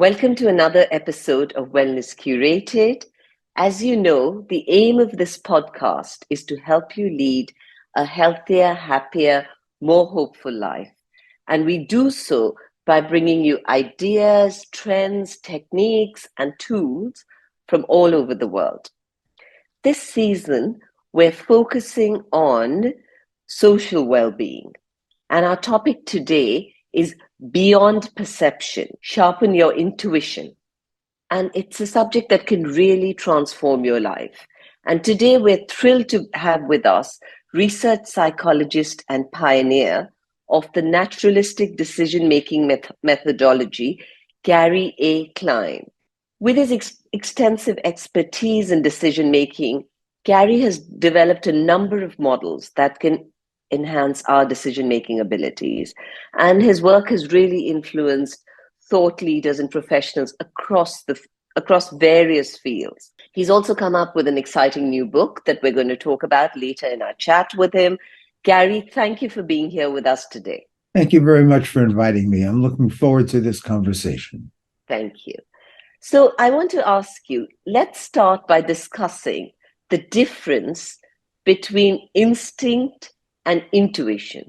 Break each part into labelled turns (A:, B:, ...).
A: Welcome to another episode of Wellness Curated. As you know, the aim of this podcast is to help you lead a healthier, happier, more hopeful life. And we do so by bringing you ideas, trends, techniques, and tools from all over the world. This season, we're focusing on social well-being. And our topic today is beyond perception, sharpen your intuition. And it's a subject that can really transform your life. And today we're thrilled to have with us research psychologist and pioneer of the Naturalistic Decision Making methodology, Gary A. Klein. With his extensive expertise in decision making, Gary has developed a number of models that can enhance our decision-making abilities. And his work has really influenced thought leaders and professionals across various fields. He's also come up with an exciting new book that we're going to talk about later in our chat with him. Gary, thank you for being here with us today.
B: Thank you very much for inviting me. I'm looking forward to this conversation.
A: Thank you. So I want to ask you, let's start by discussing the difference between instinct and intuition.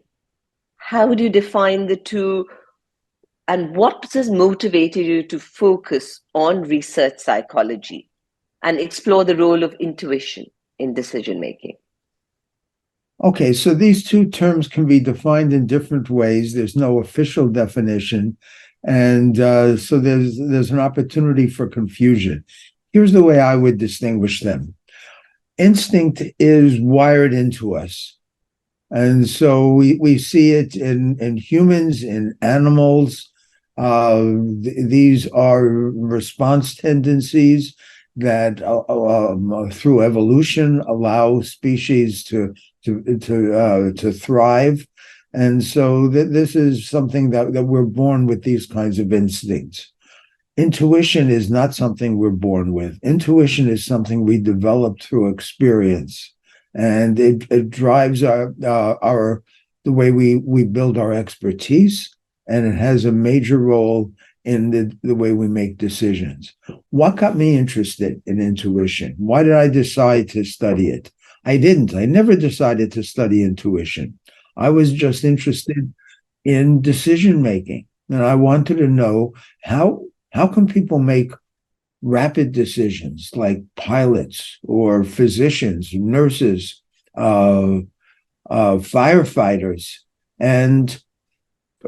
A: How would you define the two, and what has motivated you to focus on research psychology and explore the role of intuition in decision making?
B: Okay, so these two terms can be defined in different ways. There's no official definition, and so there's an opportunity for confusion. Here's the way I would distinguish them. Instinct is wired into us. And so we see it in humans, in animals. These are response tendencies that through evolution allow species to thrive. And so this is something that we're born with, these kinds of instincts. Intuition is not something we're born with. Intuition is something we develop through experience. And it drives the way we build our expertise, and it has a major role in the way we make decisions. What got me interested in intuition? Why did I decide to study it? I didn't. I never decided to study intuition. I was just interested in decision making, and I wanted to know how can people make rapid decisions, like pilots or physicians, nurses, firefighters. And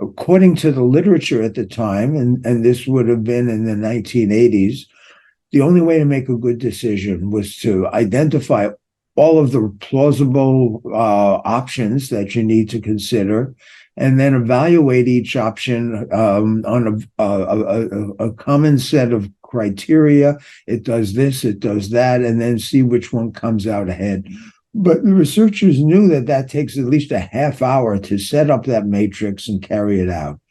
B: according to the literature at the time, and this would have been in the 1980s, the only way to make a good decision was to identify all of the plausible options that you need to consider, and then evaluate each option on a common set of criteria. It does this, it does that, and then see which one comes out ahead. But the researchers knew that takes at least a half hour to set up that matrix and carry it out.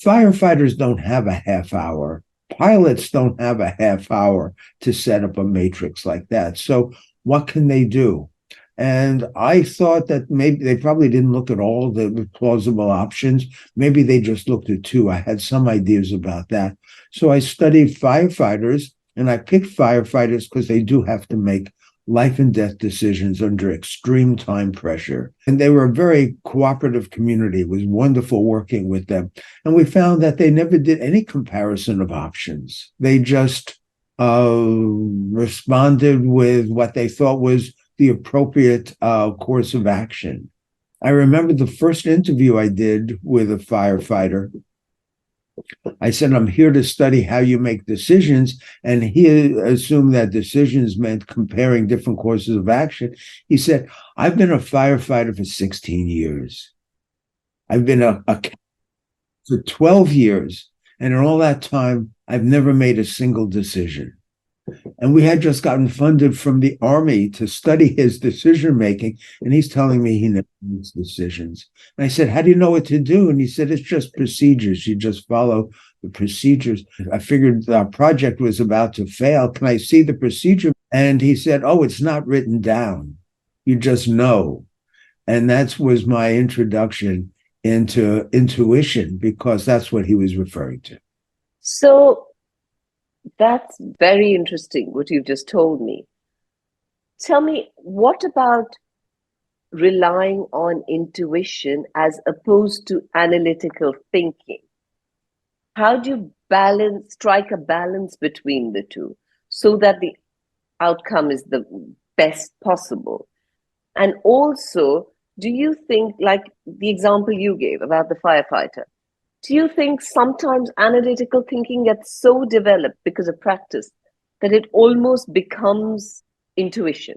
B: Firefighters don't have a half hour. Pilots don't have a half hour to set up a matrix like that. So what can they do? And I thought that maybe they probably didn't look at all the plausible options. Maybe they just looked at two. I had some ideas about that. So I studied firefighters, and I picked firefighters because they do have to make life and death decisions under extreme time pressure. And they were a very cooperative community. It was wonderful working with them. And we found that they never did any comparison of options. They just responded with what they thought was the appropriate course of action. I remember the first interview I did with a firefighter. I said, I'm here to study how you make decisions. And he assumed that decisions meant comparing different courses of action. He said, I've been a firefighter for 16 years. I've been a for 12 years. And in all that time, I've never made a single decision. And we had just gotten funded from the Army to study his decision making. And he's telling me he never makes decisions. And I said, how do you know what to do? And he said, it's just procedures. You just follow the procedures. I figured our project was about to fail. Can I see the procedure? And he said, oh, it's not written down. You just know. And that was my introduction into intuition, because that's what he was referring to.
A: So That's very interesting, what you've just told me. Tell me, what about relying on intuition as opposed to analytical thinking? How do you strike a balance between the two so that the outcome is the best possible? And also, do you think, like the example you gave about the firefighter, do you think sometimes analytical thinking gets so developed because of practice that it almost becomes intuition?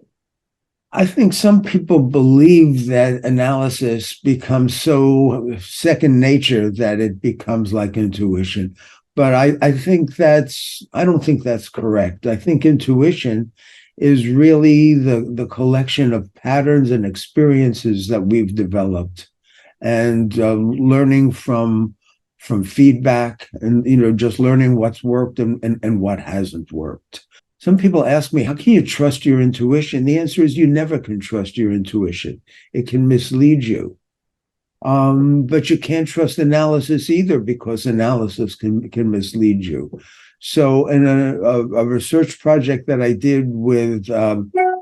B: I think some people believe that analysis becomes so second nature that it becomes like intuition. But I don't think that's correct. I think intuition is really the collection of patterns and experiences that we've developed and learning from feedback and, just learning what's worked and what hasn't worked. Some people ask me, how can you trust your intuition? The answer is you never can trust your intuition. It can mislead you. But you can't trust analysis either because analysis can mislead you. So in a research project that I did with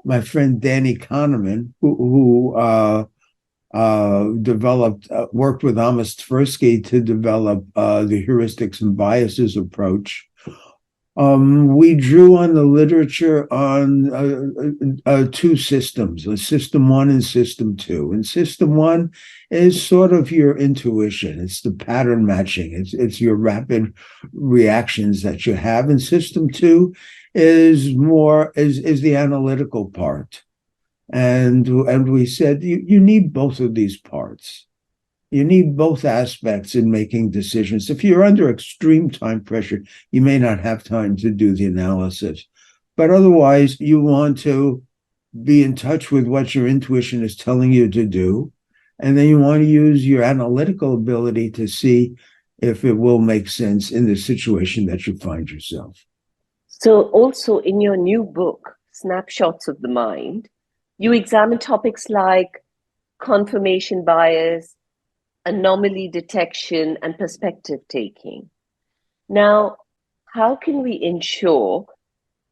B: my friend Danny Kahneman, who worked with Amos Tversky to develop the heuristics and biases approach. We drew on the literature on two systems, system one and system two. And system one is sort of your intuition. It's the pattern matching. It's your rapid reactions that you have. And system two is the analytical part. And we said you need both of these parts. You need both aspects in making decisions. If you're under extreme time pressure, you may not have time to do the analysis. But otherwise, you want to be in touch with what your intuition is telling you to do. And then you want to use your analytical ability to see if it will make sense in the situation that you find yourself.
A: So, also in your new book, Snapshots of the Mind, you examine topics like confirmation bias, anomaly detection, and perspective taking. Now, how can we ensure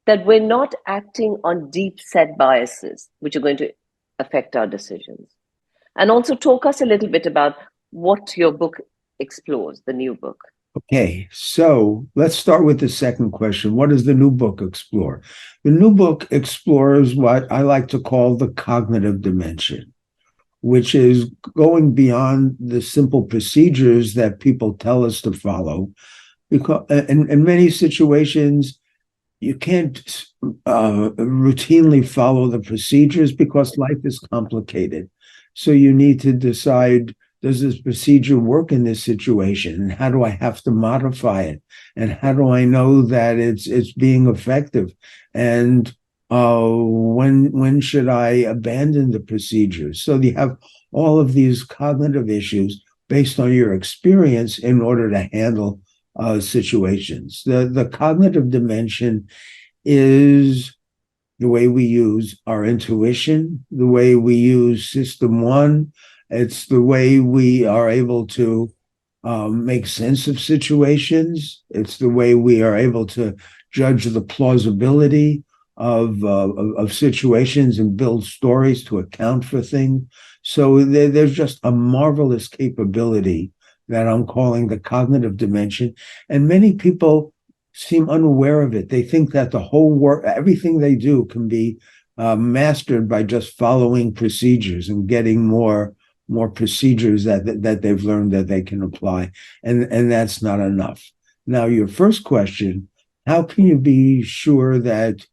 A: that we're not acting on deep set biases, which are going to affect our decisions? And also talk us a little bit about what your book explores, the new book.
B: Okay, so let's start with the second question. What does the new book explore? The new book explores what I like to call the cognitive dimension, which is going beyond the simple procedures that people tell us to follow. Because in many situations, you can't routinely follow the procedures because life is complicated. So you need to decide, does this procedure work in this situation? And how do I have to modify it? And how do I know that it's being effective? And when should I abandon the procedures? So you have all of these cognitive issues based on your experience in order to handle situations. The cognitive dimension is the way we use our intuition, the way we use system one. It's the way we are able to make sense of situations. It's the way we are able to judge the plausibility of situations and build stories to account for things. So there's just a marvelous capability that I'm calling the cognitive dimension. And many people seem unaware of it. They think that the whole work, everything they do can be mastered by just following procedures and getting more procedures that they've learned that they can apply. And that's not enough. Now, your first question, how can you be sure that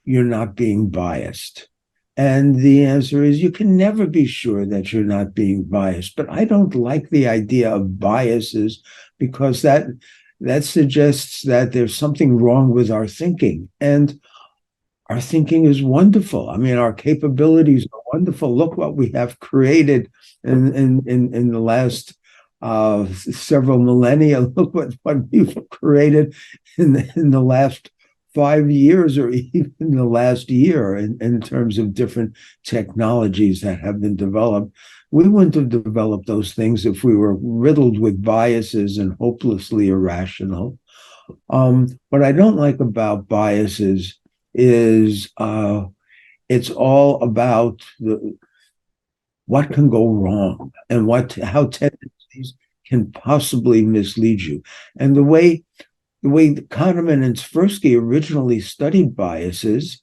B: you're not being biased? And the answer is you can never be sure that you're not being biased. But I don't like the idea of biases because that suggests that there's something wrong with our thinking. And our thinking is wonderful. I mean, our capabilities are wonderful. Look what we have created in the last several millennia. Look what we've created in the last 5 years or even the last year in terms of different technologies that have been developed. We wouldn't have developed those things if we were riddled with biases and hopelessly irrational. What I don't like about biases is it's all about what can go wrong and how tendencies can possibly mislead you. And the way Kahneman and Tversky originally studied biases,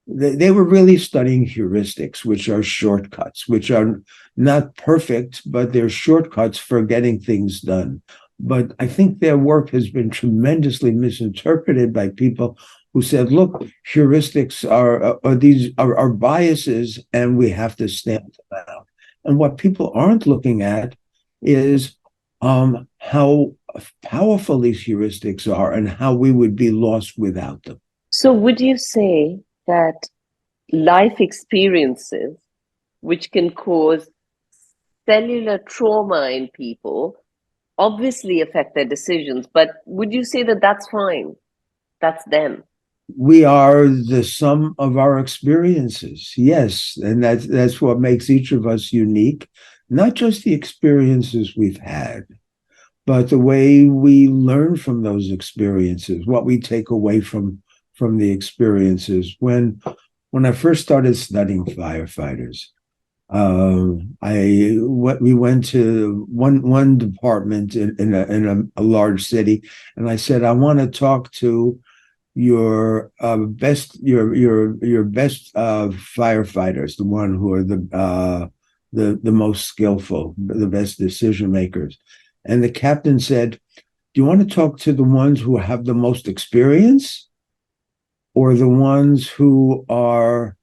B: they were really studying heuristics, which are shortcuts, which are not perfect, but they're shortcuts for getting things done. But I think their work has been tremendously misinterpreted by people who said, look, heuristics are biases and we have to stamp them out. And what people aren't looking at is how powerful these heuristics are and how we would be lost without them.
A: So, would you say that life experiences, which can cause cellular trauma in people, obviously affect their decisions, but would you say that that's fine? That's them.
B: We are the sum of our experiences, yes, and that's what makes each of us unique. Not just the experiences we've had, but the way we learn from those experiences, what we take away from the experiences. When I first started studying firefighters, we went to one department in a large city, and I said, I want to talk to your best firefighters, the one who are the most skillful, the best decision makers. And the captain said, do you want to talk to the ones who have the most experience or the ones who are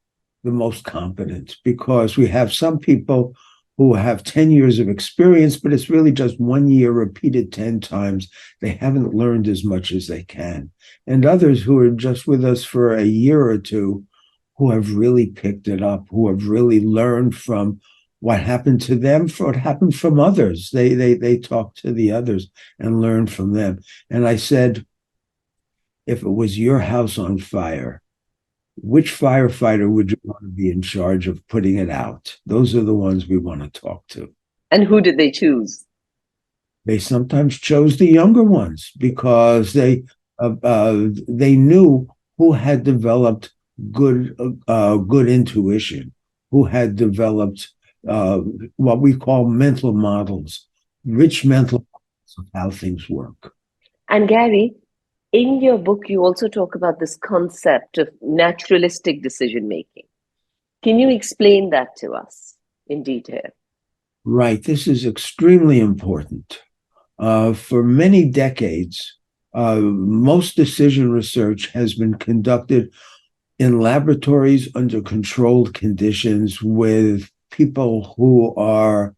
B: the most competent? Because we have some people who have 10 years of experience, but it's really just 1 year repeated 10 times. They haven't learned as much as they can. And others who are just with us for a year or two, who have really picked it up, who have really learned from what happened to them, for what happened from others. They talk to the others and learn from them. And I said, if it was your house on fire, which firefighter would you want to be in charge of putting it out? Those are the ones we want to talk to.
A: And who did they choose?
B: They sometimes chose the younger ones because they knew who had developed good intuition, who had developed what we call mental models, rich mental models of how things work.
A: And Gary, in your book, you also talk about this concept of naturalistic decision making. Can you explain that to us in detail?
B: Right. This is extremely important. For many decades, most decision research has been conducted in laboratories under controlled conditions with people who are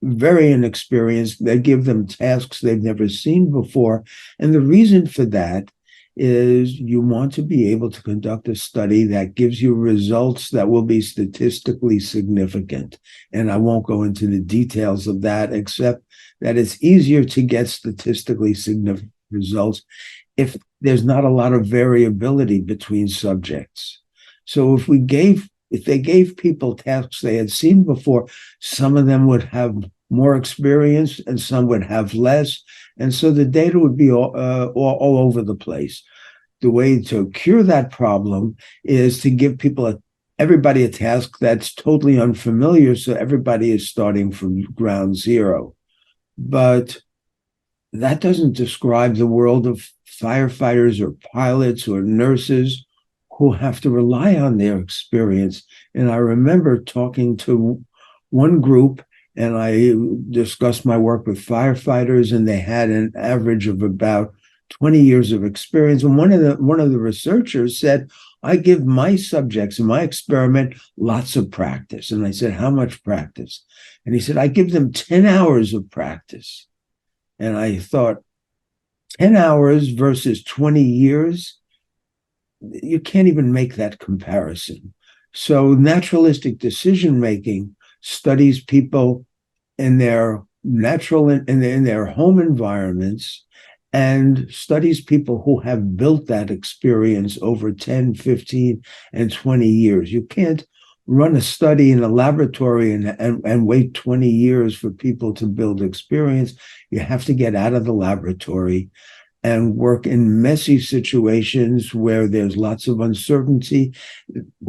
B: very inexperienced. They give them tasks they've never seen before. And the reason for that is you want to be able to conduct a study that gives you results that will be statistically significant. And I won't go into the details of that, except that it's easier to get statistically significant results if there's not a lot of variability between subjects. So if they gave people tasks they had seen before, some of them would have more experience and some would have less. And so the data would be all over the place. The way to cure that problem is to give everybody a task that's totally unfamiliar, so everybody is starting from ground zero. But that doesn't describe the world of firefighters or pilots or nurses who have to rely on their experience. And I remember talking to one group, and I discussed my work with firefighters, and they had an average of about 20 years of experience. And one of the researchers said, I give my subjects in my experiment lots of practice. And I said, how much practice? And he said, I give them 10 hours of practice. And I thought, 10 hours versus 20 years, you can't even make that comparison. So naturalistic decision making studies people in their in their home environments and studies people who have built that experience over 10, 15, and 20 years. You can't run a study in a laboratory and wait 20 years for people to build experience. You have to get out of the laboratory and work in messy situations where there's lots of uncertainty.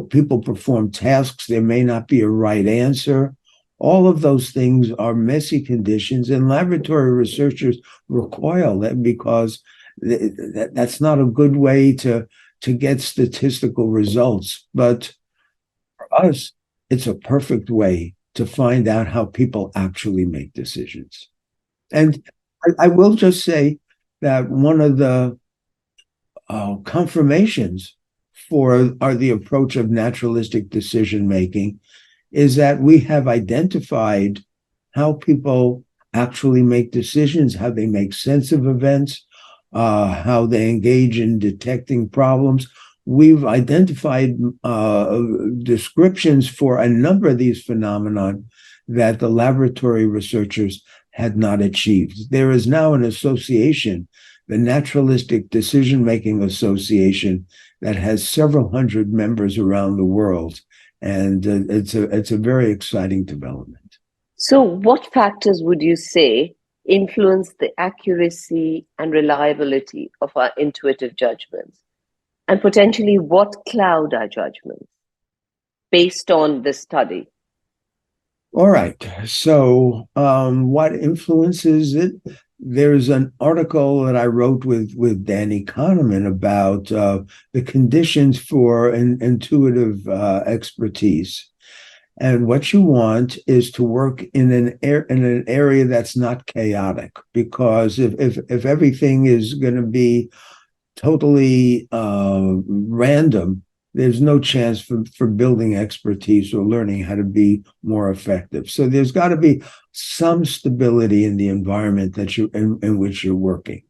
B: People perform tasks, there may not be a right answer. All of those things are messy conditions, and laboratory researchers recoil that because that's not a good way to get statistical results. But for us, it's a perfect way to find out how people actually make decisions. And I will just say that one of the confirmations for the approach of naturalistic decision making is that we have identified how people actually make decisions, how they make sense of events, how they engage in detecting problems. We've identified descriptions for a number of these phenomena that the laboratory researchers had not achieved. There is now an association, the Naturalistic Decision Making Association, that has several hundred members around the world. And it's a very exciting development.
A: So what factors would you say influence the accuracy and reliability of our intuitive judgments? And potentially what cloud our judgments based on this study?
B: All right. So what influences it? There's an article that I wrote with Danny Kahneman about the conditions for intuitive expertise. And what you want is to work in an area that's not chaotic, because if everything is going to be totally random, there's no chance for building expertise or learning how to be more effective. So there's got to be some stability in the environment that in which you're working.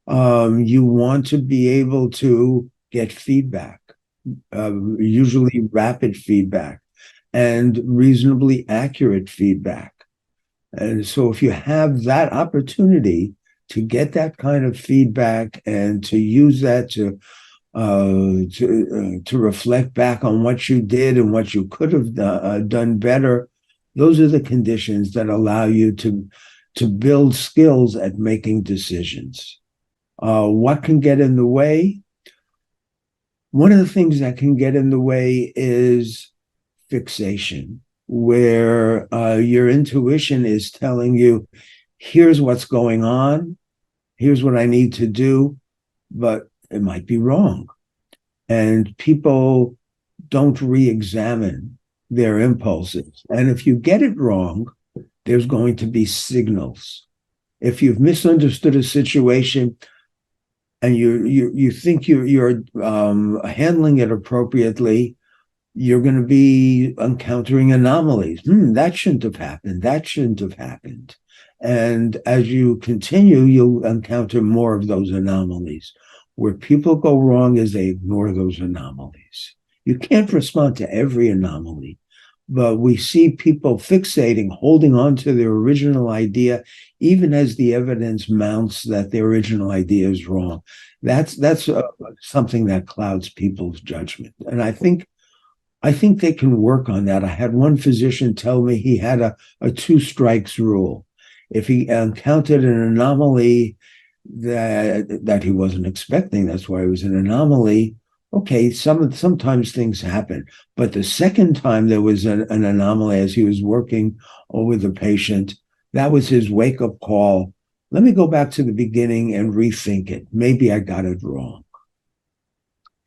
B: You want to be able to get feedback, usually rapid feedback, and reasonably accurate feedback. And so if you have that opportunity to get that kind of feedback and to use that to reflect back on what you did and what you could have done better, those are the conditions that allow you to build skills at making decisions. What can get in the way? One of the things that can get in the way is fixation, where your intuition is telling you, here's what's going on, here's what I need to do, but it might be wrong. And people don't re-examine their impulses. And if you get it wrong, there's going to be signals. If you've misunderstood a situation and you think you're handling it appropriately, you're going to be encountering anomalies. That shouldn't have happened. That shouldn't have happened. And as you continue, you'll encounter more of those anomalies. Where people go wrong is they ignore those anomalies. You can't respond to every anomaly, but we see people fixating, holding on to their original idea, even as the evidence mounts that their original idea is wrong. That's something that clouds people's judgment. And I think they can work on that. I had one physician tell me he had a 2 strikes rule. If he encountered an anomaly that he wasn't expecting, that's why it was an anomaly. Okay, sometimes things happen, but the second time there was an anomaly as he was working with a patient, that was his wake-up call. Let me go back to the beginning and rethink it. Maybe I got it wrong.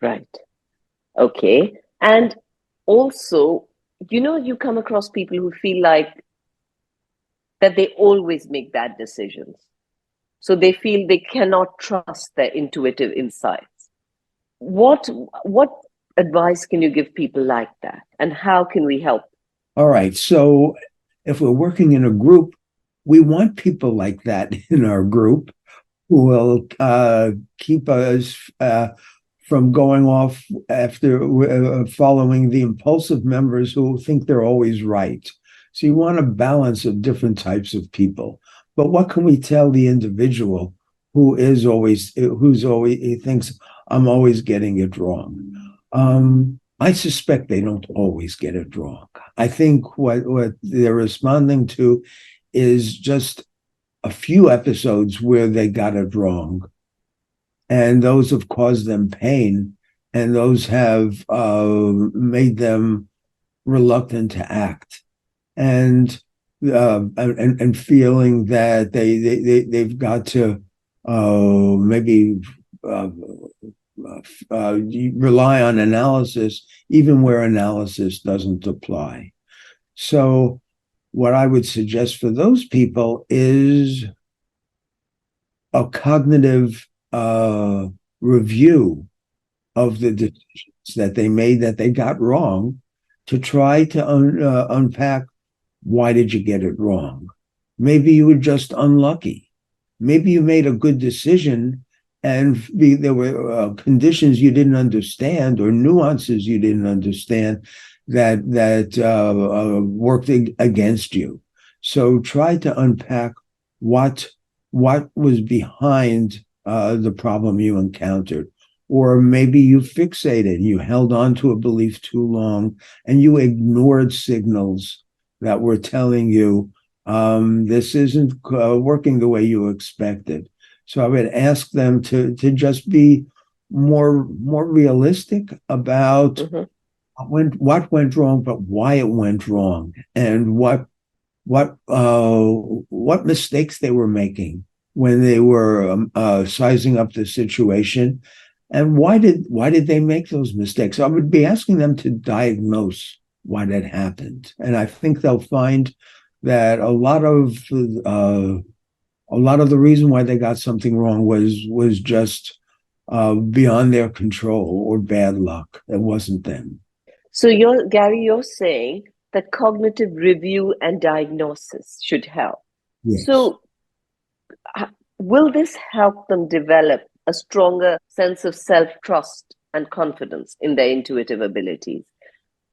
A: Right. Okay. And also, you come across people who feel like that they always make bad decisions. So they feel they cannot trust their intuitive insights. What advice can you give people like that? And how can we help?
B: All right. So if we're working in a group, we want people like that in our group who will keep us from going off after following the impulsive members who think they're always right. So you want a balance of different types of people. But what can we tell the individual who he thinks I'm always getting it wrong? I suspect they don't always get it wrong. I think what they're responding to is just a few episodes where they got it wrong. and those have caused them pain, and those have made them reluctant to act, and feeling that they've got to maybe uh, rely on analysis, even where analysis doesn't apply. So, what I would suggest for those people is a cognitive review of the decisions that they made that they got wrong, to try to unpack, why did you get it wrong? Maybe you were just unlucky. Maybe you made a good decision and there were conditions you didn't understand or nuances you didn't understand that worked against you. So try to unpack what was behind the problem you encountered. Or maybe you fixated, you held on to a belief too long, and you ignored signals that were telling you this isn't working the way you expected. So I would ask them to just be more realistic about what went wrong, but why it went wrong, and what mistakes they were making when they were sizing up the situation, and why did they make those mistakes. I would be asking them to diagnose what had happened, and I think they'll find that a lot of the reason why they got something wrong was just beyond their control or bad luck. It wasn't them.
A: So Gary, you're saying that cognitive review and diagnosis should help.
B: Yes.
A: So will this help them develop a stronger sense of self-trust and confidence in their intuitive abilities?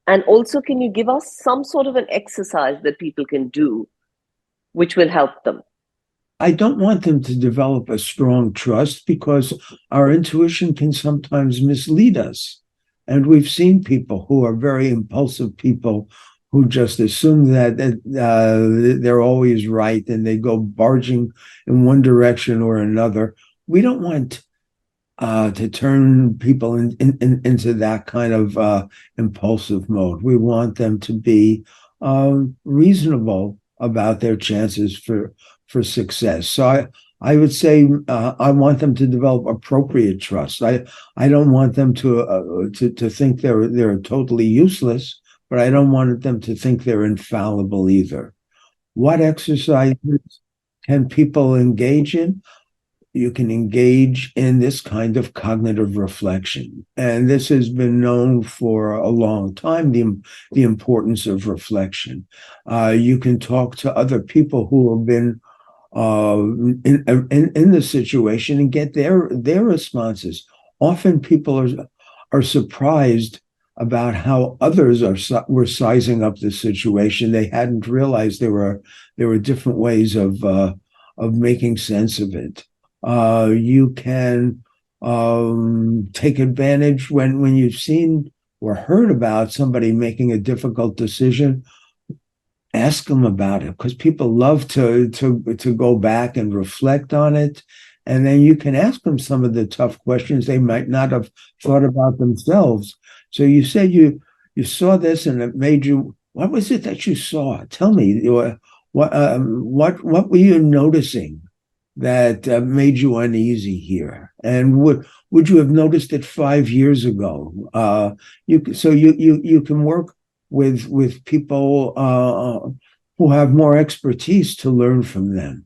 A: And also, can you give us some sort of an exercise that people can do which will help them?
B: I don't want them to develop a strong trust, because our intuition can sometimes mislead us. And we've seen people who are very impulsive people who just assume that they're always right, and they go barging in one direction or another. We don't want to turn people into that kind of impulsive mode. We want them to be reasonable about their chances for success. So I would say I want them to develop appropriate trust. I don't want them to think they're totally useless, but I don't want them to think they're infallible either. What exercises can people engage in? You can engage in this kind of cognitive reflection. And this has been known for a long time, the importance of reflection. You can talk to other people who have been in the situation and get their responses. Often people are surprised about how others were sizing up the situation. They hadn't realized there were different ways of making sense of it. You can take advantage when you've seen or heard about somebody making a difficult decision. Ask them about it, because people love to go back and reflect on it, and then you can ask them some of the tough questions they might not have thought about themselves. So you said you saw this and it made you. What was it that you saw? Tell me. What were you noticing that made you uneasy here? And would you have noticed it 5 years ago? You can work with people who have more expertise to learn from them.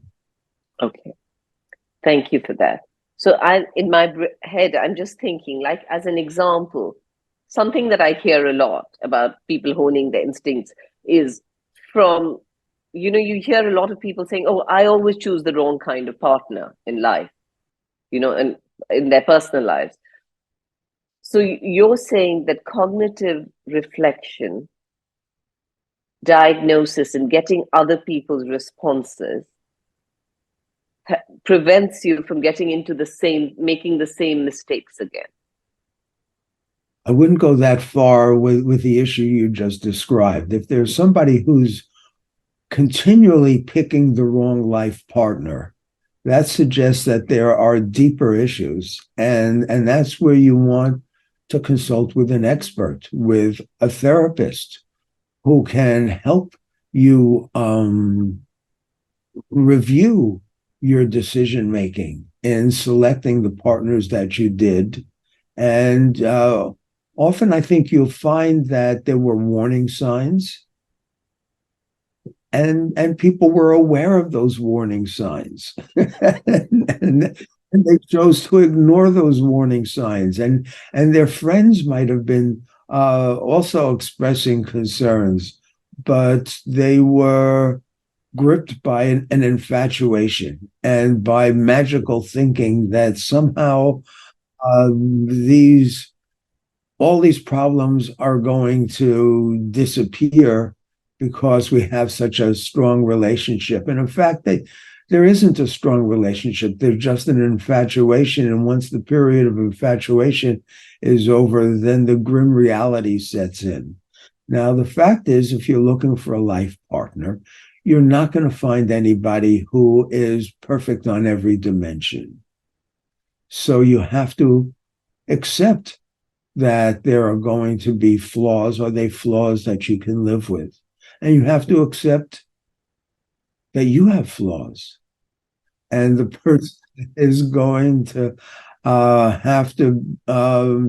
A: Okay, thank you for that. So in my head, I'm just thinking, like, as an example, something that I hear a lot about people honing their instincts is from, you hear a lot of people saying, oh, I always choose the wrong kind of partner in life, and in their personal lives. So you're saying that cognitive reflection, diagnosis, and getting other people's responses prevents you from getting into making the same mistakes again.
B: I wouldn't go that far with the issue you just described. If there's somebody who's continually picking the wrong life partner, that suggests that there are deeper issues. And that's where you want to consult with an expert, with a therapist who can help you review your decision making in selecting the partners that you did. And often I think you'll find that there were warning signs, and people were aware of those warning signs. And they chose to ignore those warning signs, and their friends might have been also expressing concerns, but they were gripped by an infatuation and by magical thinking that somehow these all these problems are going to disappear because we have such a strong relationship. And in fact, there isn't a strong relationship. There's just an infatuation. And once the period of infatuation is over, then the grim reality sets in. Now, the fact is, if you're looking for a life partner, you're not going to find anybody who is perfect on every dimension. So you have to accept that there are going to be flaws. Are they flaws that you can live with? And you have to accept that you have flaws. And the person is going to have to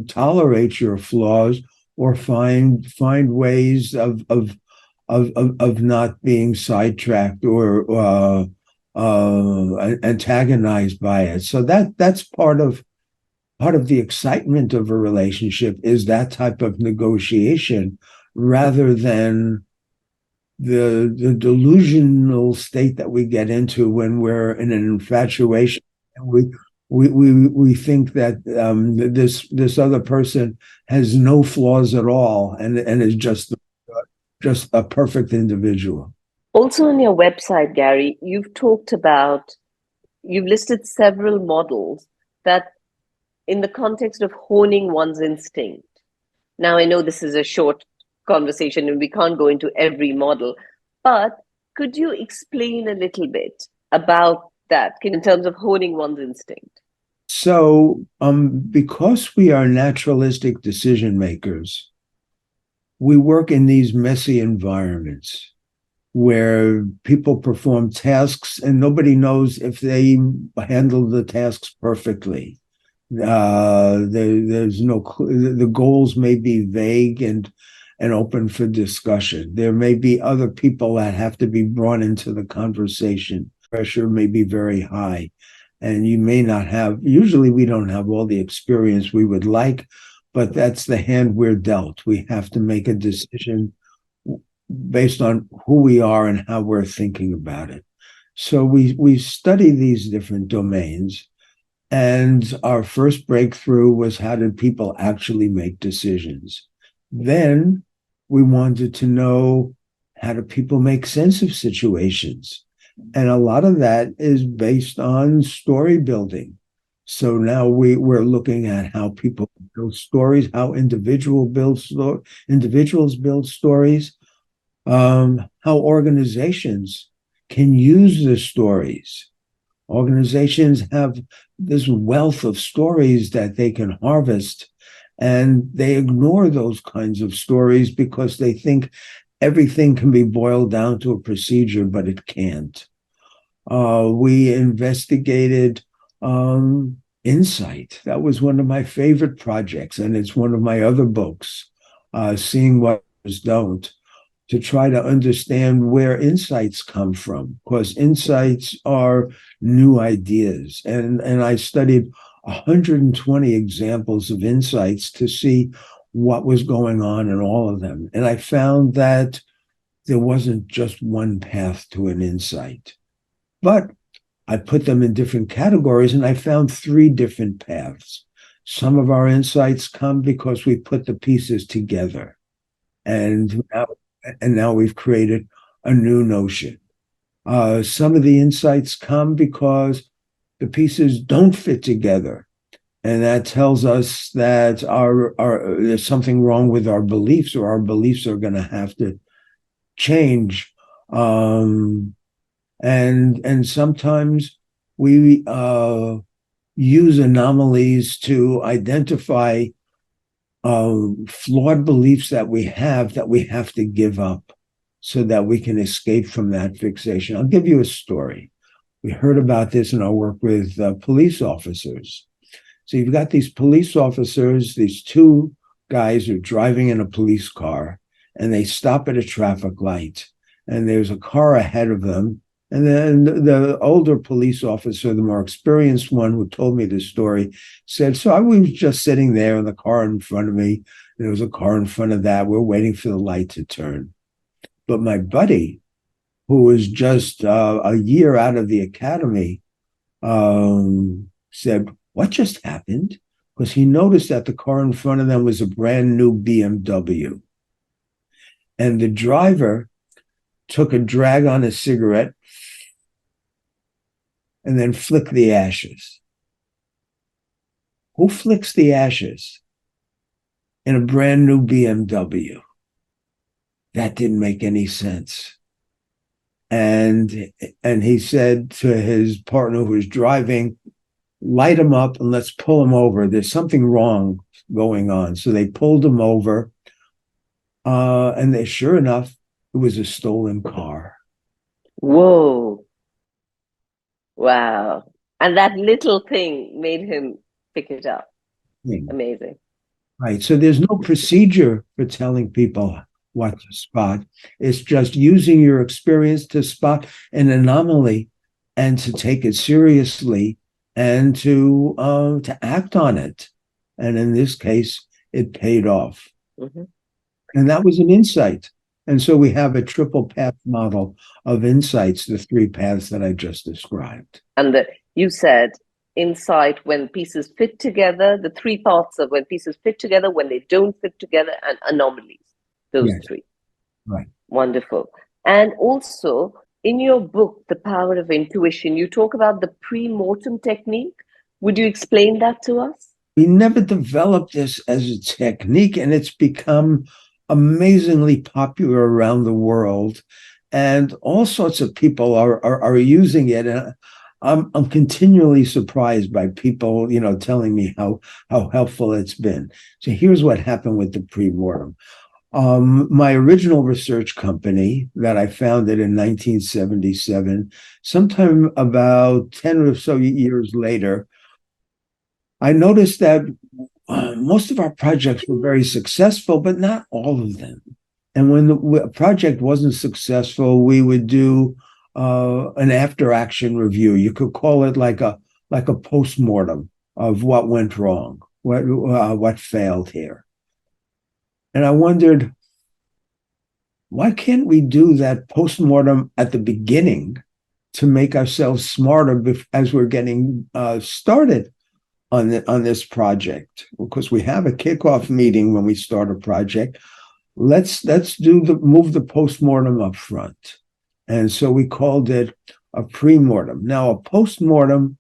B: tolerate your flaws, or find ways of not being sidetracked or antagonized by it. So that's part of the excitement of a relationship, is that type of negotiation, rather than the delusional state that we get into when we're in an infatuation. And we think that this other person has no flaws at all, and is just a perfect individual.
A: Also on your website, Gary, you've listed several models that, in the context of honing one's instinct. Now, I know this is a short conversation and we can't go into every model, but could you explain a little bit about that in terms of honing one's instinct?
B: So, because we are naturalistic decision makers, we work in these messy environments where people perform tasks and nobody knows if they handle the tasks perfectly. There's no, the goals may be vague and open for discussion. There may be other people that have to be brought into the conversation. Pressure may be very high, and you may not have, usually we don't have all the experience we would like, but that's the hand we're dealt. We have to make a decision based on who we are and how we're thinking about it. So we study these different domains. And our first breakthrough was, how did people actually make decisions? Then we wanted to know, how do people make sense of situations? And a lot of that is based on story building. So now we're looking at how people build stories, how individuals build stories, how organizations can use the stories. Organizations have this wealth of stories that they can harvest, and they ignore those kinds of stories because they think everything can be boiled down to a procedure, but it can't. We investigated insight. That was one of my favorite projects, and it's one of my other books, Seeing What Others Don't, to try to understand where insights come from, because insights are new ideas. And I studied 120 examples of insights to see what was going on in all of them. And I found that there wasn't just one path to an insight, but I put them in different categories, and I found 3 different paths. Some of our insights come because we put the pieces together, and now we've created a new notion. Some of the insights come because the pieces don't fit together, and that tells us that there's something wrong with our beliefs, or our beliefs are going to have to change. And sometimes we use anomalies to identify flawed beliefs that we have to give up so that we can escape from that fixation. I'll give you a story. We heard about this in our work with police officers. So you've got these police officers, these two guys are driving in a police car, and they stop at a traffic light, and there's a car ahead of them. And then the older police officer, the more experienced one who told me the story, said, so I was just sitting there in the car in front of me. There was a car in front of that. We're waiting for the light to turn. But my buddy, who was just a year out of the academy, said, what just happened? Because he noticed that the car in front of them was a brand new BMW. And the driver took a drag on a cigarette and then flicked the ashes. Who flicks the ashes in a brand new BMW? That didn't make any sense. And he said to his partner who was driving, light him up and let's pull him over. There's something wrong going on. So they pulled him over. And sure enough, it was a stolen car.
A: Whoa. Wow. And that little thing made him pick it up. Amazing.
B: Right. So there's no procedure for telling people what to spot. It's just using your experience to spot an anomaly and to take it seriously and to act on it. And in this case, it paid off. Mm-hmm. And that was an insight. And so we have a triple path model of insights, the three paths that I just described.
A: And you said insight when pieces fit together, the three parts of when pieces fit together, when they don't fit together, and anomalies. Those three.
B: Right.
A: Wonderful. And also in your book, The Power of Intuition, you talk about the pre-mortem technique. Would you explain that to us?
B: We never developed this as a technique, and it's become amazingly popular around the world, and all sorts of people are using it. And I'm continually surprised by people, telling me how helpful it's been. So here's what happened with the pre-mortem. My original research company that I founded in 1977, sometime about 10 or so years later, I noticed that most of our projects were very successful, but not all of them. And when the project wasn't successful, we would do an after-action review. You could call it like a post-mortem of what went wrong, what failed here. And I wondered, why can't we do that post-mortem at the beginning to make ourselves smarter as we're getting started on this project? Because we have a kickoff meeting when we start a project. Let's move the post-mortem up front. And so we called it a pre-mortem. Now, a post-mortem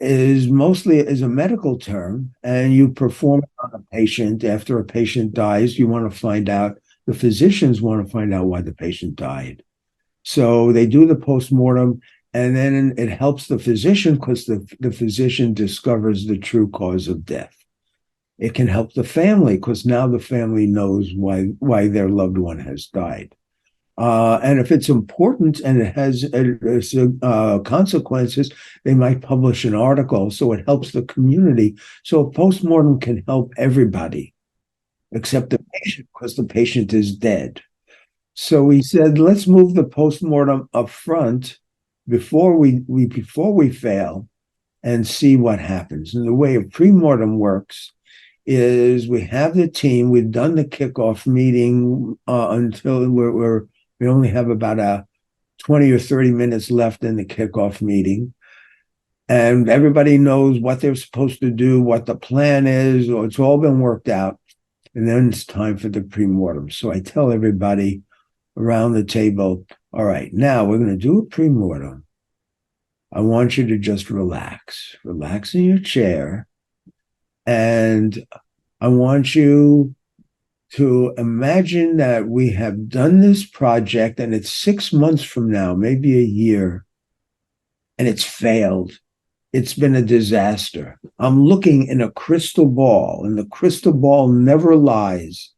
B: is a medical term, and you perform it on a patient. After a patient dies, the physicians want to find out why the patient died. So they do the post-mortem, and then it helps the physician because the physician discovers the true cause of death. It can help the family because now the family knows why their loved one has died. And if it's important and it has consequences, they might publish an article. So it helps the community. So a postmortem can help everybody except the patient because the patient is dead. So we said, let's move the postmortem up front before we fail and see what happens. And the way a pre-mortem works is we have the team. We've done the kickoff meeting until we only have about 20 or 30 minutes left in the kickoff meeting. And everybody knows what they're supposed to do, what the plan is, or it's all been worked out. And then it's time for the pre-mortem. So I tell everybody around the table, all right, now we're going to do a pre-mortem. I want you to just relax in your chair. And I want you to imagine that we have done this project and it's 6 months from now, maybe a year. and it's failed. It's been a disaster. I'm looking in a crystal ball, and the crystal ball never lies.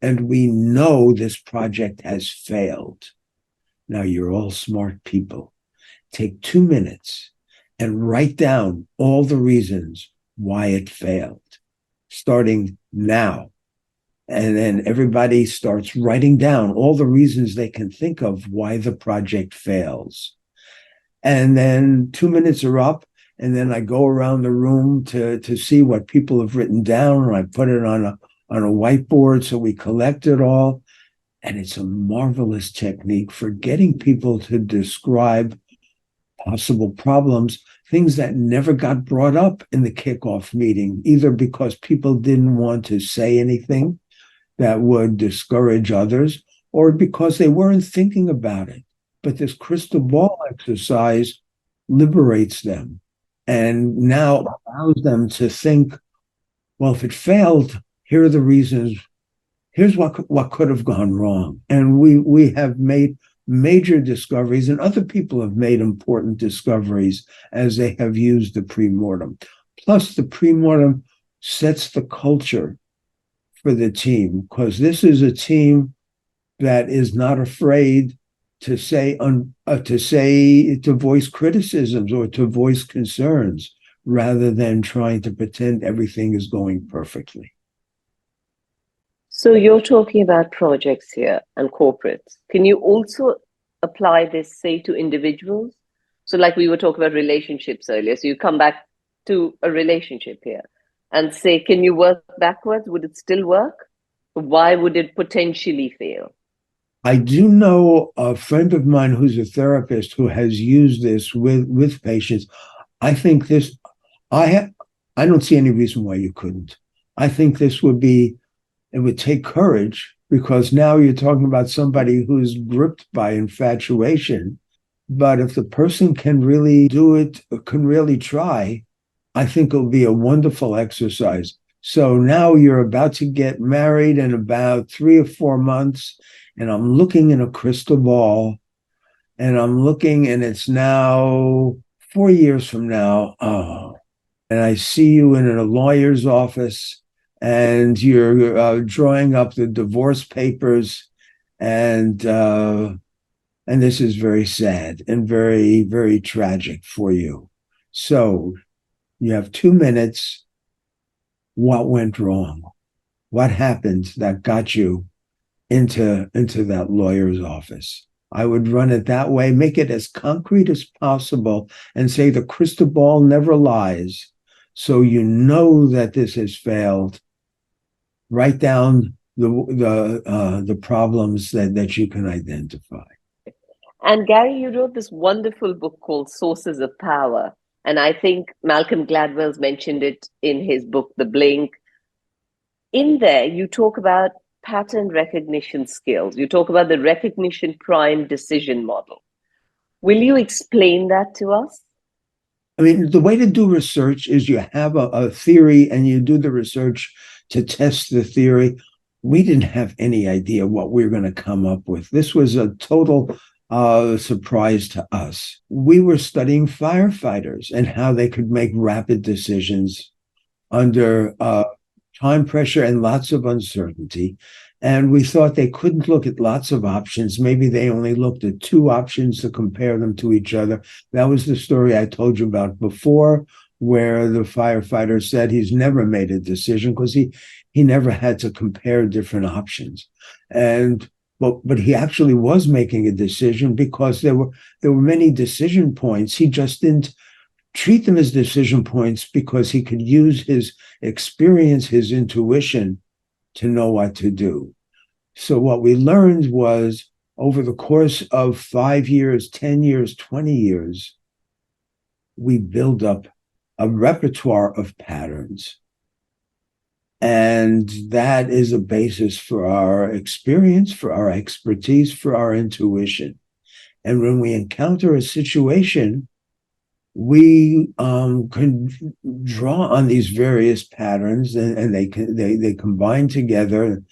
B: And we know this project has failed. Now, you're all smart people. Take 2 minutes and write down all the reasons why it failed, starting now. And then everybody starts writing down all the reasons they can think of why the project fails. And then 2 minutes are up, and then I go around the room to see what people have written down, and I put it on a whiteboard so we collect it all. And it's a marvelous technique for getting people to describe possible problems, things that never got brought up in the kickoff meeting, either because people didn't want to say anything that would discourage others, or because they weren't thinking about it. But this crystal ball exercise liberates them and now allows them to think, well, if it failed, here are the reasons. Here's what could have gone wrong. And we have made major discoveries, and other people have made important discoveries as they have used the pre-mortem. Plus, the pre-mortem sets the culture for the team, because this is a team that is not afraid to voice criticisms or to voice concerns, rather than trying to pretend everything is going perfectly.
A: So you're talking about projects here and corporates. Can you also apply this, say, to individuals? So like we were talking about relationships earlier. So you come back to a relationship here and say, can you work backwards? Would it still work? Why would it potentially fail?
B: I do know a friend of mine who's a therapist who has used this with patients. I think this, I don't see any reason why you couldn't. I think this it would take courage, because now you're talking about somebody who's gripped by infatuation. But if the person can really do it, can really try, I think it'll be a wonderful exercise. So now you're about to get married in about 3 or 4 months, and I'm looking in a crystal ball, and I'm looking, and it's now 4 years from now. Oh, and I see you in a lawyer's office, and you're drawing up the divorce papers, and this is very sad and very, very tragic for you. So you have 2 minutes. What went wrong? What happened that got you into that lawyer's office? I would run it that way, make it as concrete as possible, and say the crystal ball never lies. So you know that this has failed. Write down the problems that you can identify.
A: And Gary, you wrote this wonderful book called Sources of Power. And I think Malcolm Gladwell's mentioned it in his book, The Blink. In there, you talk about pattern recognition skills. You talk about the recognition prime decision model. Will you explain that to us?
B: I mean, the way to do research is you have a theory and you do the research to test the theory. We didn't have any idea what we were going to come up with. This was a total surprise to us. We were studying firefighters and how they could make rapid decisions under time pressure and lots of uncertainty. And we thought they couldn't look at lots of options. Maybe they only looked at 2 options to compare them to each other. That was the story I told you about before, where the firefighter said he's never made a decision because he never had to compare different options. But he actually was making a decision because there were many decision points. He just didn't treat them as decision points because he could use his experience, his intuition, to know what to do. So what we learned was, over the course of 5 years, 10 years, 20 years, we build up a repertoire of patterns. And that is a basis for our experience, for our expertise, for our intuition. And when we encounter a situation, we can draw on these various patterns, and they combine together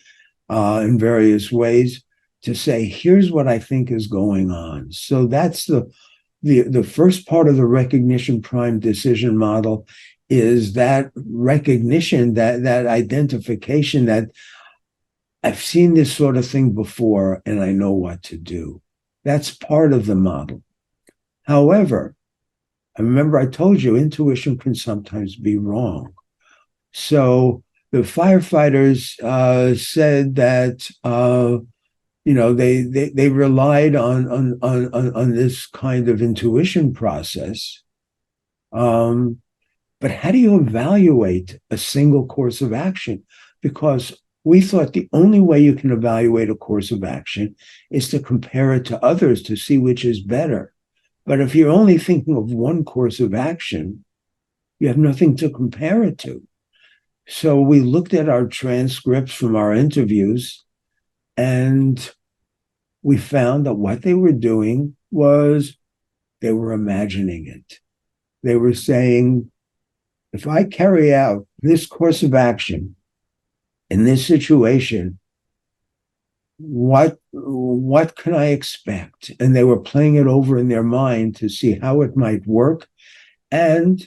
B: in various ways to say, here's what I think is going on. So that's the first part of the recognition prime decision model is that recognition, that identification that I've seen this sort of thing before and I know what to do. That's part of the model. However, I remember I told you intuition can sometimes be wrong. So the firefighters said that they relied on this kind of intuition process. But how do you evaluate a single course of action? Because we thought the only way you can evaluate a course of action is to compare it to others to see which is better. But if you're only thinking of one course of action, you have nothing to compare it to. So we looked at our transcripts from our interviews, and we found that what they were doing was they were imagining it. They were saying, if I carry out this course of action in this situation, what can I expect? And they were playing it over in their mind to see how it might work. And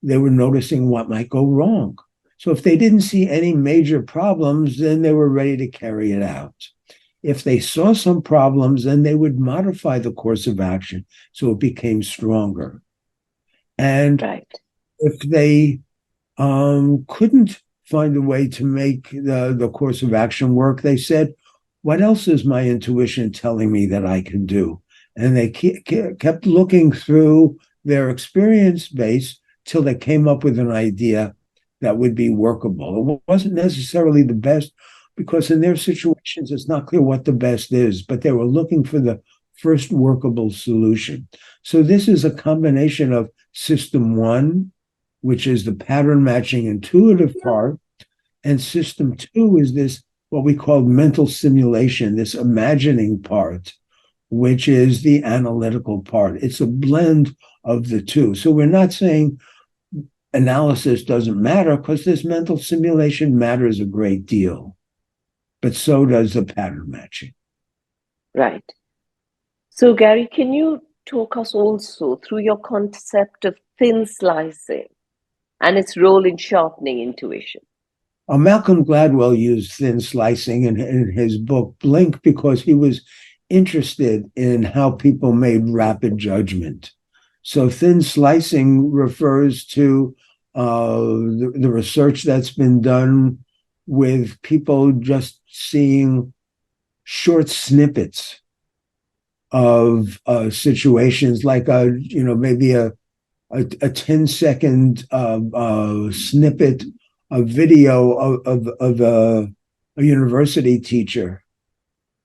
B: they were noticing what might go wrong. So if they didn't see any major problems, then they were ready to carry it out. If they saw some problems, then they would modify the course of action so it became stronger. And if they couldn't find a way to make the course of action work, they said, what else is my intuition telling me that I can do? And they kept looking through their experience base till they came up with an idea that would be workable. It wasn't necessarily the best, because in their situations, it's not clear what the best is, but they were looking for the first workable solution. So this is a combination of system one, which is the pattern matching intuitive part, and system two is this, what we call mental simulation, this imagining part, which is the analytical part. It's a blend of the two. So we're not saying analysis doesn't matter, because this mental simulation matters a great deal, but so does the pattern matching.
A: Right. So Gary, can you talk us also through your concept of thin slicing and its role in sharpening intuition?
B: Malcolm Gladwell used thin slicing in his book Blink because he was interested in how people made rapid judgment. So thin slicing refers to the research that's been done with people just seeing short snippets of situations, like maybe a 10-second snippet, a video of a university teacher,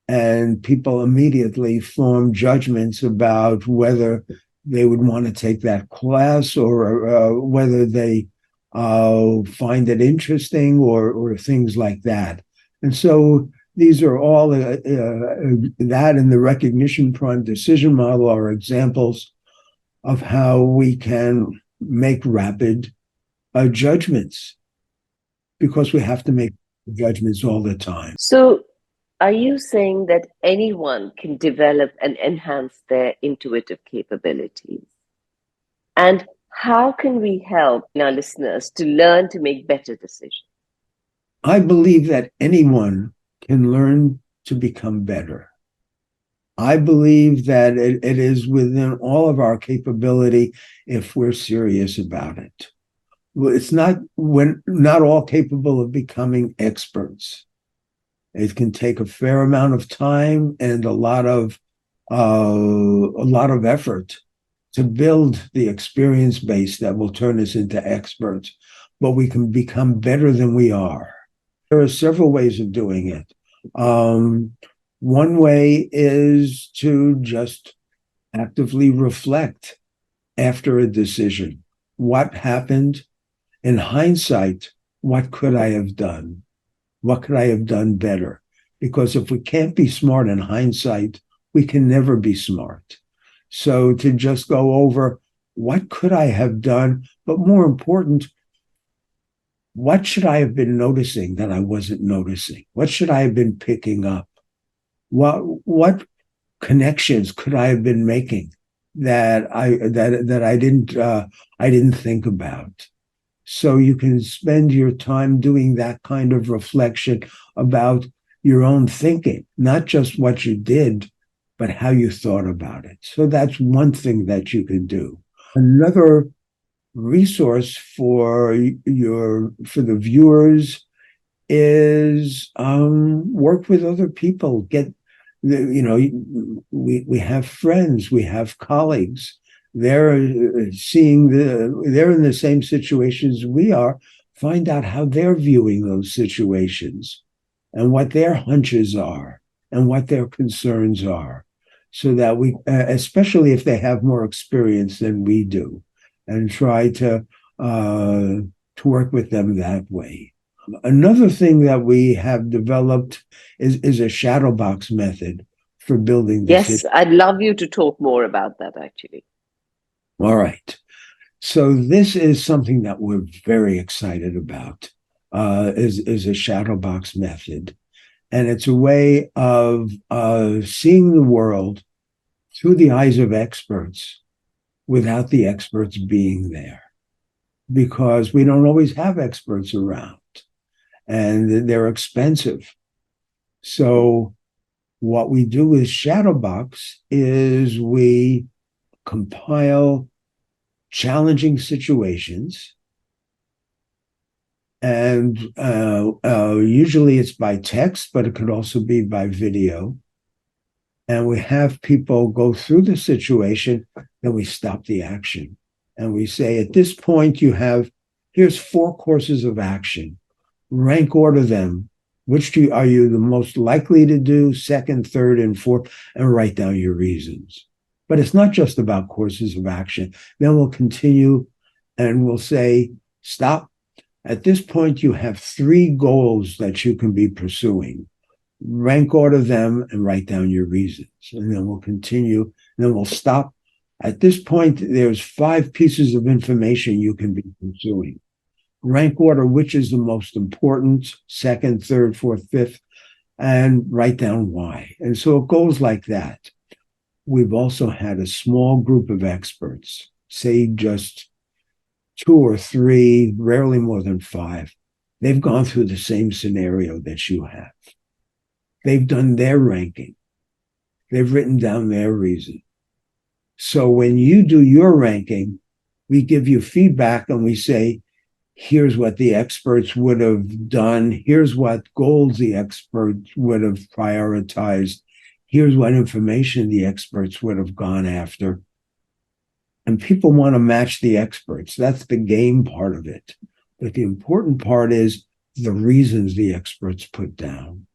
B: and people immediately form judgments about whether they would want to take that class, or whether they find it interesting, or things like that. And so these are all that in the recognition prime decision model are examples of how we can make rapid judgments, because we have to make judgments all the time.
A: So are you saying that anyone can develop and enhance their intuitive capabilities? And how can we help our listeners to learn to make better decisions?
B: I believe that anyone can learn to become better. I believe that it is within all of our capability if we're serious about it. We're not all capable of becoming experts. It can take a fair amount of time and a lot of effort to build the experience base that will turn us into experts, but we can become better than we are. There are several ways of doing it. One way is to just actively reflect after a decision. What happened? In hindsight, what could I have done? What could I have done better? Because if we can't be smart in hindsight, we can never be smart. So to just go over, what could I have done? But more important, what should I have been noticing that I wasn't noticing? What should I have been picking up? What connections could I have been making that I didn't think about. So you can spend your time doing that kind of reflection about your own thinking, not just what you did, but how you thought about it. So that's one thing that you can do. Another resource for the viewers is work with other people. We have friends, we have colleagues. They're they're in the same situations we are. Find out how they're viewing those situations and what their hunches are and what their concerns are, so that especially if they have more experience than we do, and try to work with them that way. Another thing that we have developed is a shadow box method for building this.
A: Yes, I'd love you to talk more about that, actually.
B: All right. So this is something that we're very excited about, is a shadow box method. And it's a way of seeing the world through the eyes of experts without the experts being there, because we don't always have experts around and they're expensive. So what we do with Shadowbox is we compile challenging situations, and usually it's by text, but it could also be by video. And we have people go through the situation, then we stop the action. And we say, at this point, here's 4 courses of action. Rank order them. Which are you the most likely to do, second, third, and fourth, and write down your reasons. But it's not just about courses of action. Then we'll continue and we'll say, stop. At this point, you have 3 goals that you can be pursuing. Rank order them and write down your reasons. And then we'll continue, and then we'll stop. At this point, there's 5 pieces of information you can be pursuing. Rank order which is the most important, second, third, fourth, fifth, and write down why. And so it goes like that. We've also had a small group of experts, say just 2 or 3, rarely more than 5. They've gone through the same scenario that you have. They've done their ranking. They've written down their reason. So when you do your ranking, we give you feedback and we say, here's what the experts would have done. Here's what goals the experts would have prioritized. Here's what information the experts would have gone after. And people want to match the experts. That's the game part of it. But the important part is the reasons the experts put down.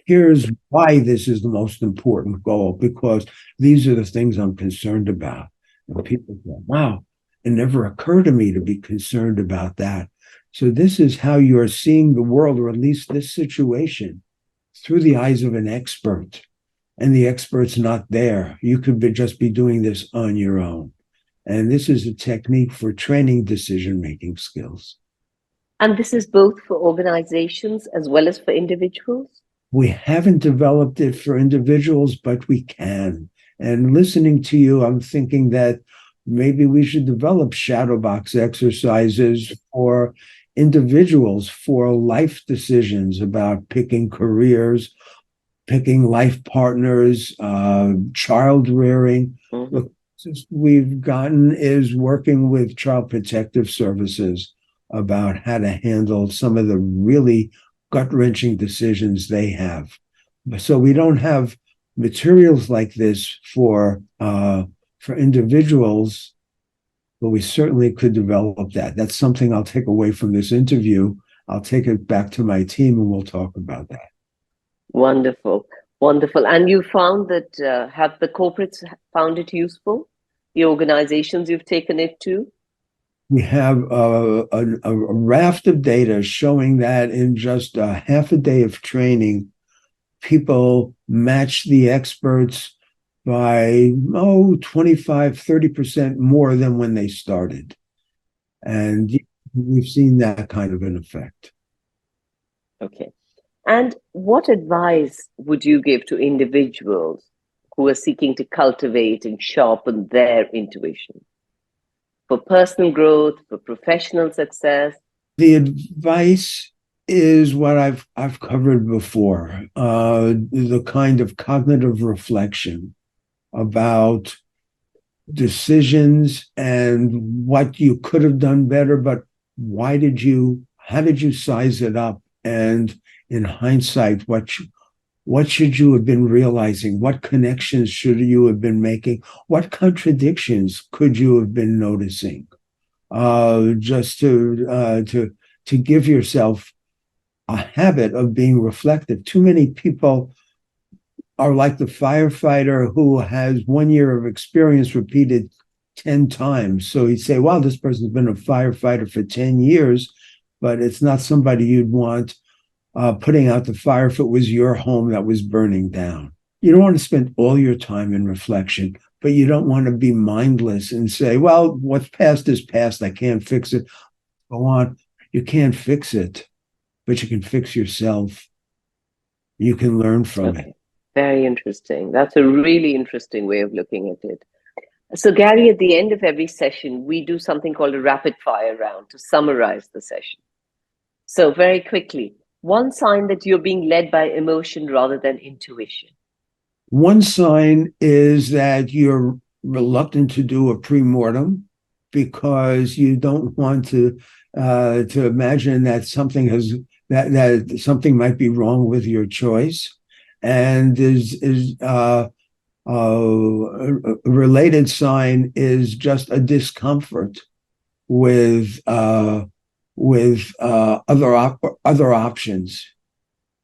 B: Here's why this is the most important goal, because these are the things I'm concerned about. And people go, wow, it never occurred to me to be concerned about that. So this is how you're seeing the world, or at least this situation, through the eyes of an expert. And the expert's not there. You could just be doing this on your own. And this is a technique for training decision-making skills.
A: And this is both for organizations as well as for individuals?
B: We haven't developed it for individuals, but we can. And listening to you, I'm thinking that maybe we should develop Shadowbox exercises for individuals, for life decisions about picking careers, picking life partners, child rearing.
A: Mm-hmm.
B: Look, we've gotten is working with Child Protective Services about how to handle some of the really gut-wrenching decisions they have. So we don't have materials like this for individuals, but we certainly could develop that. That's something I'll take away from this interview. I'll take it back to my team and we'll talk about that.
A: Wonderful, wonderful. And you found that, have the corporates found it useful? The organizations you've taken it to?
B: We have a raft of data showing that in just a half a day of training, people match the experts by 25, 30% more than when they started. And we've seen that kind of an effect.
A: Okay. And what advice would you give to individuals who are seeking to cultivate and sharpen their intuition for personal growth, for professional success?
B: The advice is what I've covered before, the kind of cognitive reflection about decisions and what you could have done better, but how did you size it up? And in hindsight, what should you have been realizing? What connections should you have been making? What contradictions could you have been noticing? Just to give yourself a habit of being reflective. Too many people are like the firefighter who has 1 year of experience repeated 10 times. So he'd say, wow, this person's been a firefighter for 10 years, but it's not somebody you'd want putting out the fire if it was your home that was burning down. You don't want to spend all your time in reflection, but you don't want to be mindless and say, well, what's past is past. I can't fix it. Go on. You can't fix it, but you can fix yourself. You can learn from it.
A: Very interesting. That's a really interesting way of looking at it. So, Gary, at the end of every session, we do something called a rapid fire round to summarize the session. So, very quickly, one sign that you're being led by emotion rather than intuition.
B: One sign is that you're reluctant to do a pre-mortem because you don't want to imagine that something that something might be wrong with your choice. And a related sign is just a discomfort with other options.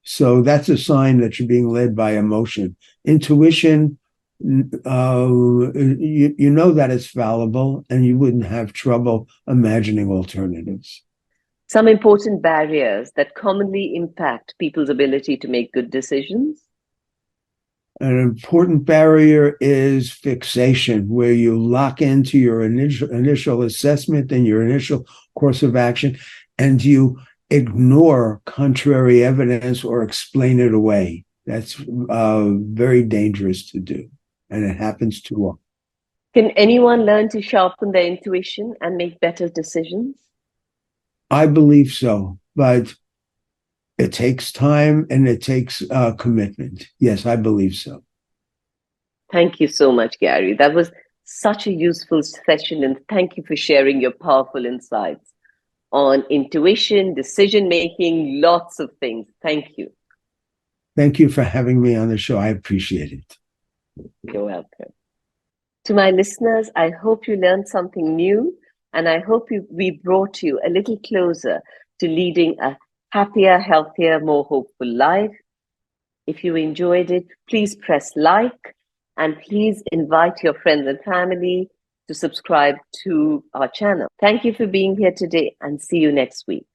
B: So that's a sign that you're being led by emotion. Intuition, you know that it's fallible, and you wouldn't have trouble imagining alternatives.
A: Some important barriers that commonly impact people's ability to make good decisions.
B: An important barrier is fixation, where you lock into your initial assessment and your initial course of action, and you ignore contrary evidence or explain it away. That's very dangerous to do, and it happens too often.
A: Can anyone learn to sharpen their intuition and make better decisions?
B: I believe so, but it takes time and it takes commitment. Yes, I believe so.
A: Thank you so much, Gary. That was such a useful session, and thank you for sharing your powerful insights on intuition, decision making, lots of things. Thank you.
B: Thank you for having me on the show. I appreciate it.
A: You're welcome. To my listeners, I hope you learned something new, and I hope we brought you a little closer to leading a happier, healthier, more hopeful life. If you enjoyed it, please press like, and please invite your friends and family to subscribe to our channel. Thank you for being here today, and see you next week.